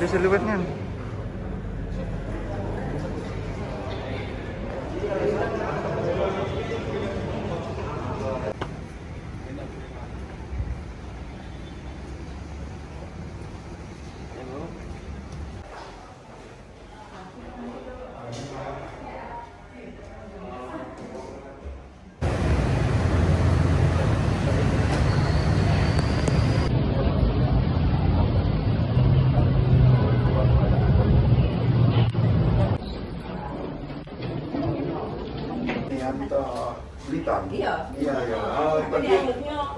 ada siluetnya. Blitar. Iya. Iya, iya. Oh, tapi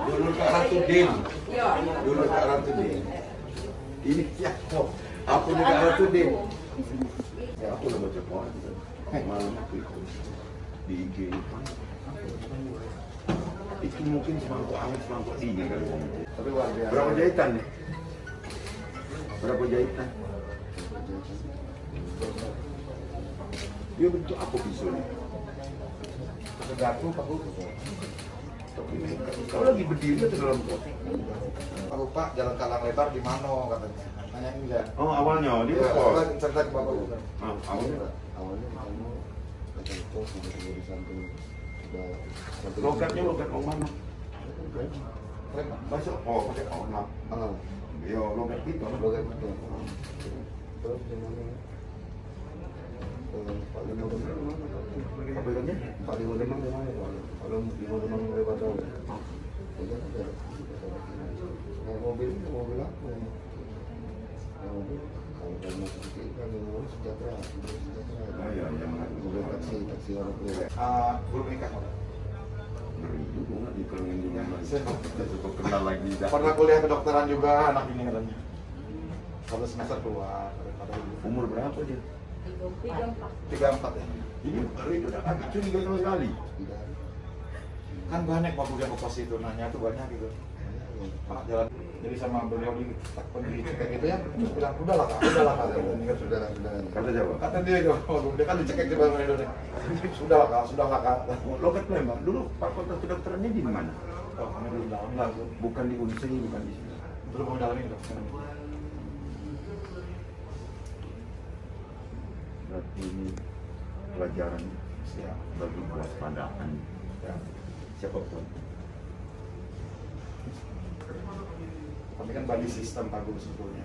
dulu Kak Ratudin. Iya. Dulu Kak Ratudin. Ini siapa? Aku juga Kak Ratudin. Ya, aku udah baca pohon. Malam aku ikut di IG. Itu mungkin semangkuk angin, semangkuk dingin kali. Tapi luar biasa. Berapa jahitan nih? Berapa jahitan? Dia bentuk apa pisaunya? Tergantung Pak Bu. Kalau lagi berdiri atau dalam kok? Pak Bu, Pak, jalan Kalang Lebar di mana katanya? Nanya enggak. Oh, awalnya di Iya, pos. Pak, cerita ke Bapak Bu. Awalnya Awalnya kamu kata pos di samping sudah logatnya logat orang mana? Keren, Pak. Masuk oh pakai orang. Yo logat gitu. logat itu. Terus di mana? Pak Lima Demang di mana? Apa itu? Pak Lima Demang di mana? Kalau Lima Demang lewat tahu. Udah ada. Naik mobil apa? Mobil kalau dari masuk kecil kan yang ngurus sejahtera. Oh iya, Mobil taksi orang tua. Belum nikah, Pak. Itu nggak dikerungin juga. Kita coba kenal lagi. Pernah kuliah kedokteran juga anak ini katanya. Kalau semester keluar daripada ibu. Umur berapa dia? 34 ya. Ini itu udah agak curiga sama sekali. Kan banyak Pak Bu yang ke pos itu nanya tuh banyak gitu. Pak jalan jadi sama beliau di dicekek gitu ya, terus bilang udahlah kak, ini kan sudah. Kata siapa? Kata dia itu, dia kan dicekek di Bangun Indonesia. Sudahlah kak. Logat Lembang. Dulu fakultas kedokterannya di mana? Oh, ini belum dalam lah, Bu. Bukan di Unsri, bukan di sini. Belum mau dalamin dok. Berarti ini pelajaran Siap. bagi kewaspadaan Ya. siapapun. Tapi kan body system Pak Bu sebetulnya.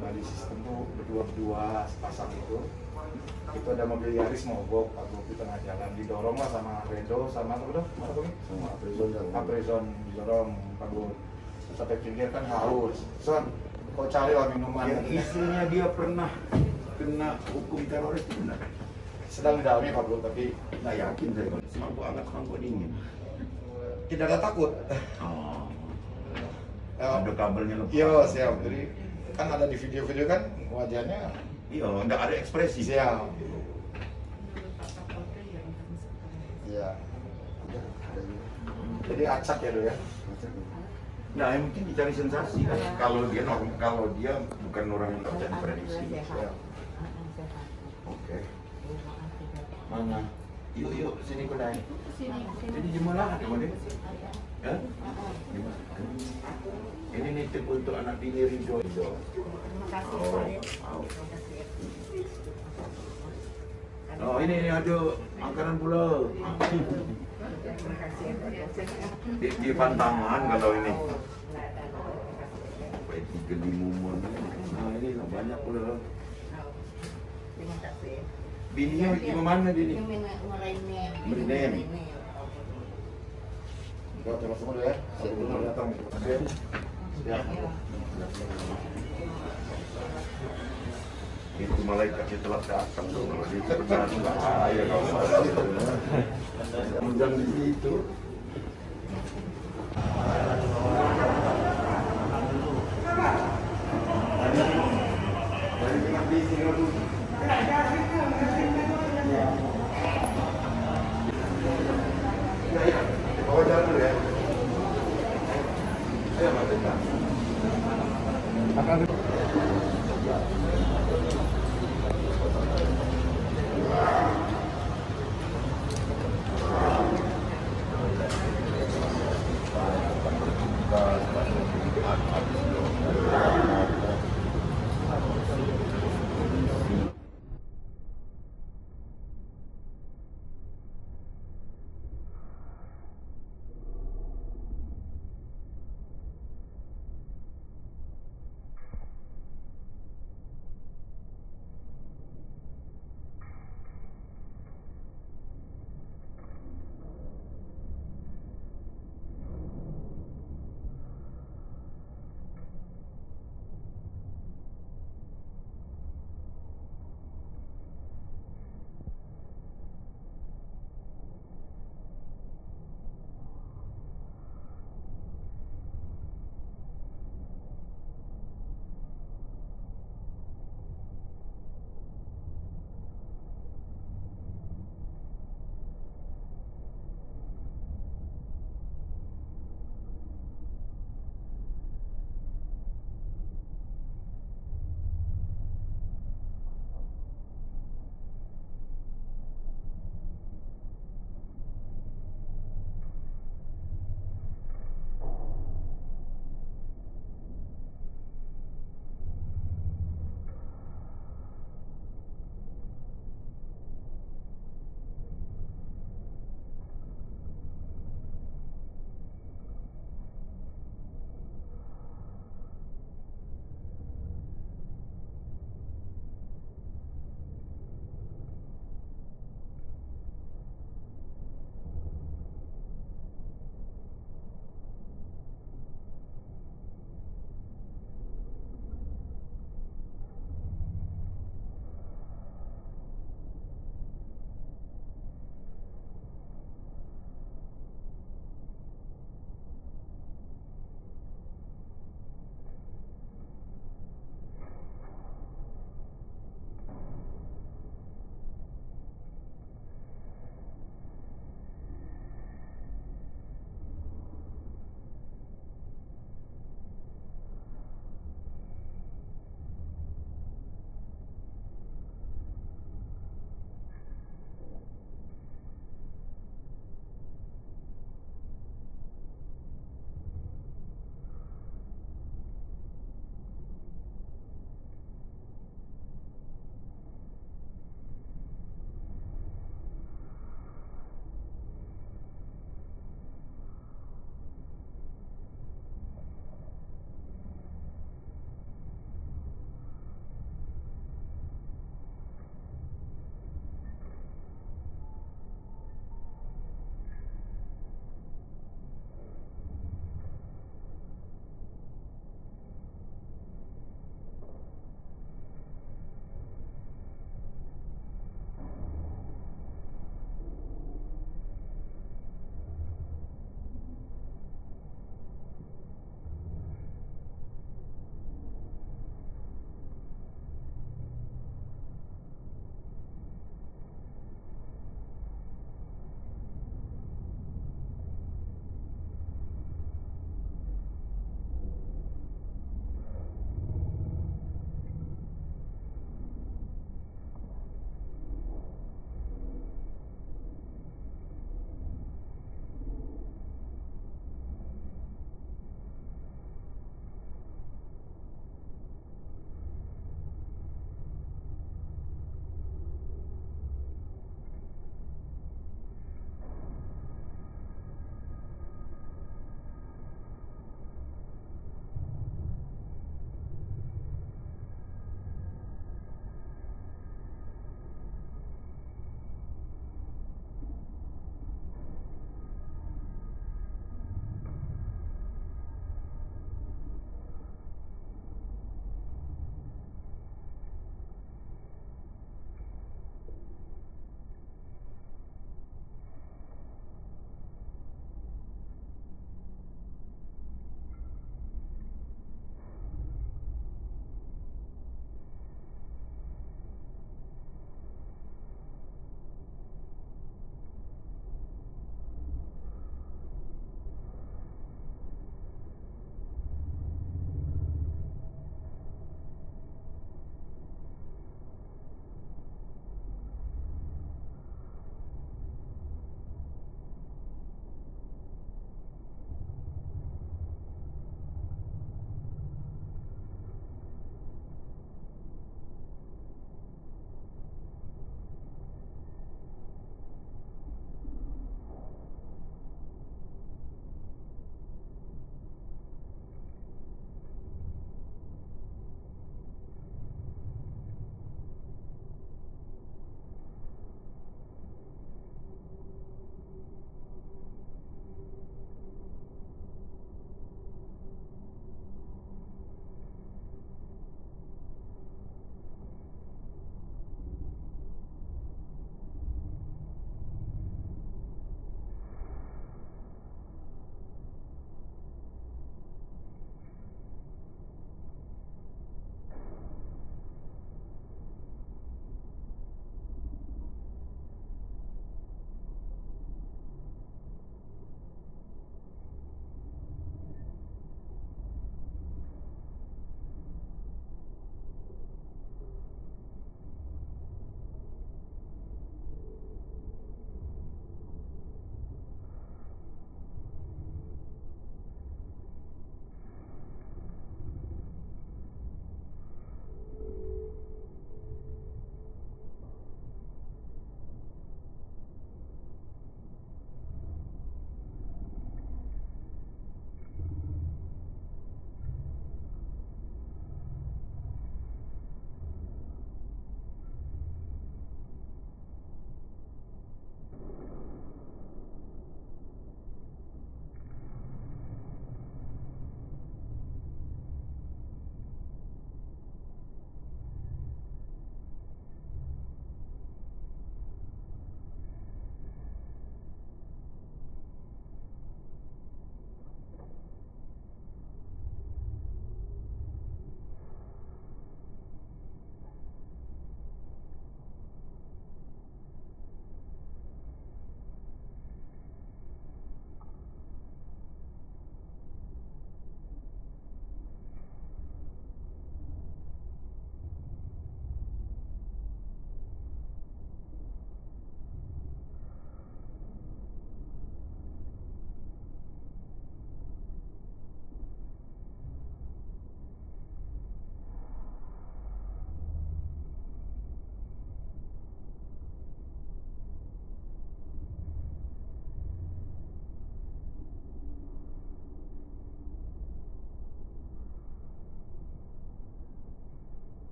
Body system tuh berdua sepasang itu ada mobil Yaris mogok Pak Bu di tengah jalan didorong lah sama Redo sama apa tuh? Apa tuh? Sama Aprison didorong Pak Bu sampai pinggir kan haus. Son, kau carilah minuman. Yang istrinya dia pernah kena hukum teroris itu benar. Sedang didalami Pak Bu, tapi Nggak yakin saya kalau semangkuk hangat, semangkuk dingin. tidak ada takut. Oh. Ya, Ada kabelnya lepas. iya siap. Jadi kan ada di video-video kan wajahnya Iya, nggak ada ekspresi. siap. Iya. Jadi acak ya dok ya. Nah, yang mungkin dicari sensasi kan. Kalau dia bukan orang yang bisa diprediksi. Siap. Oke. Mana? Yuk, sini kau naik. Jadi di mana ada mana? Ya? Di mana? Ini nitip untuk anak bini Ridho. Oh, ini ada makanan pula. Di pantangan kalau ini. Sampai 3 mumun. Nah, ini banyak pula. Terima kasih. Bininya di mana bini? Merinem. Buat terima semua dulu ya. Siap dulu datang. Ya. Itu malaikatnya telah datang tuh kalau dia benar bahaya kalau jangan di situ. Bawa jalan dulu ya. Ayo, Mas. Akan Terima kasih.